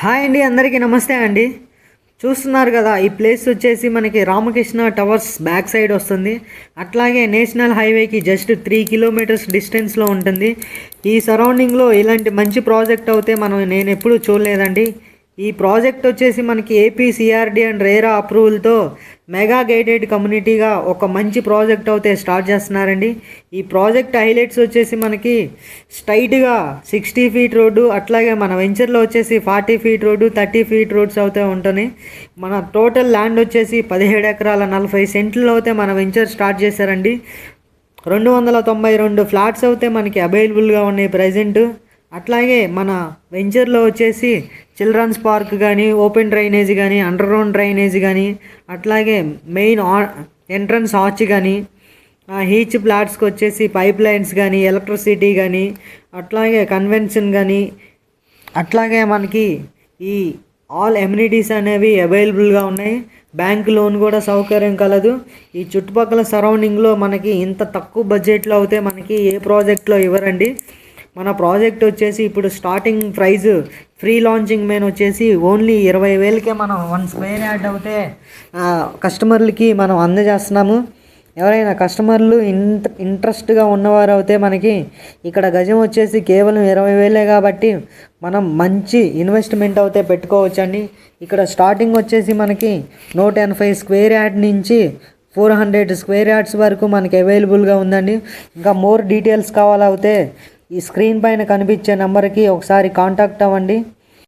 Hi అండి, అందరికీ నమస్తే అండి. చూస్తున్నారు కదా, ఈ ప్లేస్ వచ్చేసి మనకి రామకృష్ణ టవర్స్ బ్యాక్ సైడ్ వస్తుంది. అట్లాగే నేషనల్ హైవేకి జస్ట్ 3 కిలోమీటర్స్ డిస్టెన్స్లో ఉంటుంది. ఈ సరౌండింగ్లో ఇలాంటి మంచి ప్రాజెక్ట్ అయితే నేను ఎప్పుడూ చూడలేదండి. ఈ ప్రాజెక్ట్ వచ్చేసి మనకి ఏపీ సిఆర్డి అండ్ రేరా అప్రూవల్తో మెగా గైడెడ్ కమ్యూనిటీగా ఒక మంచి ప్రాజెక్ట్ అయితే స్టార్ట్ చేస్తున్నారండి. ఈ ప్రాజెక్ట్ హైలైట్స్ వచ్చేసి మనకి స్ట్రైట్గా 60 ఫీట్ రోడ్డు, అట్లాగే మన వెంచర్లో వచ్చేసి 40 ఫీట్ రోడ్డు, 30 ఫీట్ రోడ్స్ అయితే ఉంటాయి. మన టోటల్ ల్యాండ్ వచ్చేసి 17 ఎకరాల 40 సెంట్లలో అయితే మన వెంచర్ స్టార్ట్ చేశారండి. 292 ఫ్లాట్స్ అయితే మనకి అవైలబుల్గా ఉన్నాయి ప్రజెంట్. అట్లాగే మన వెంచర్లో వచ్చేసి చిల్డ్రన్స్ పార్క్ కానీ, ఓపెన్ డ్రైనేజ్ కానీ, అండర్ గ్రౌండ్ డ్రైనేజ్ కానీ, అట్లాగే మెయిన్ ఎంట్రన్స్ ఆర్చ్ కానీ, ఈచ్ ఫ్లాట్స్కి వచ్చేసి పైప్ లైన్స్ కానీ, ఎలక్ట్రిసిటీ కానీ, అట్లాగే కన్వెన్షన్ కానీ, అట్లాగే మనకి ఈ ఆల్ ఎమ్యూనిటీస్ అనేవి అవైలబుల్గా ఉన్నాయి. బ్యాంక్ లోన్ కూడా సౌకర్యం కలదు. ఈ చుట్టుపక్కల సరౌండింగ్లో మనకి ఇంత తక్కువ బడ్జెట్లో అయితే మనకి ఏ ప్రాజెక్ట్లో ఇవ్వరండి. మన ప్రాజెక్ట్ వచ్చేసి ఇప్పుడు starting price free launching main వచ్చేసి ఓన్లీ 20,000కే మనం 1 స్క్వేర్ యార్డ్ అయితే కస్టమర్లకి మనం అందజేస్తున్నాము. ఎవరైనా కస్టమర్లు ఇంట్రెస్ట్గా ఉన్నవారు అయితే మనకి ఇక్కడ గజం వచ్చేసి కేవలం 20,000 కాబట్టి మనం మంచి ఇన్వెస్ట్మెంట్ అయితే పెట్టుకోవచ్చండి. ఇక్కడ స్టార్టింగ్ వచ్చేసి మనకి 180 స్క్వేర్ యార్డ్ నుంచి 400 స్క్వేర్ యార్డ్స్ వరకు మనకి అవైలబుల్గా ఉందండి. ఇంకా మోర్ డీటెయిల్స్ కావాలవుతే ఈ స్క్రీన్ పైన కనిపించే నెంబర్కి ఒకసారి కాంటాక్ట్ అవ్వండి.